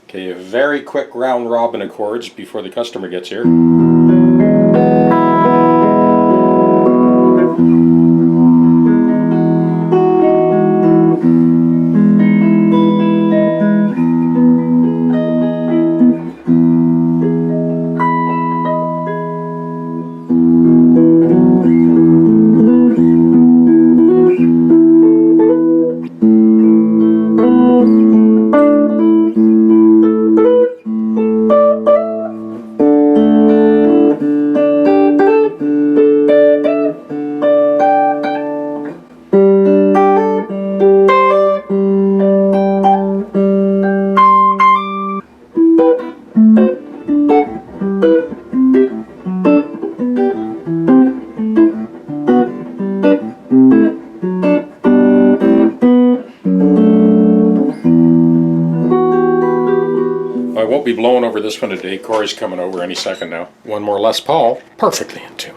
Okay, a very quick round robin of chords before the customer gets here. I won't be blowing over this one today. Corey's coming over any second now. One more Les Paul, perfectly in tune.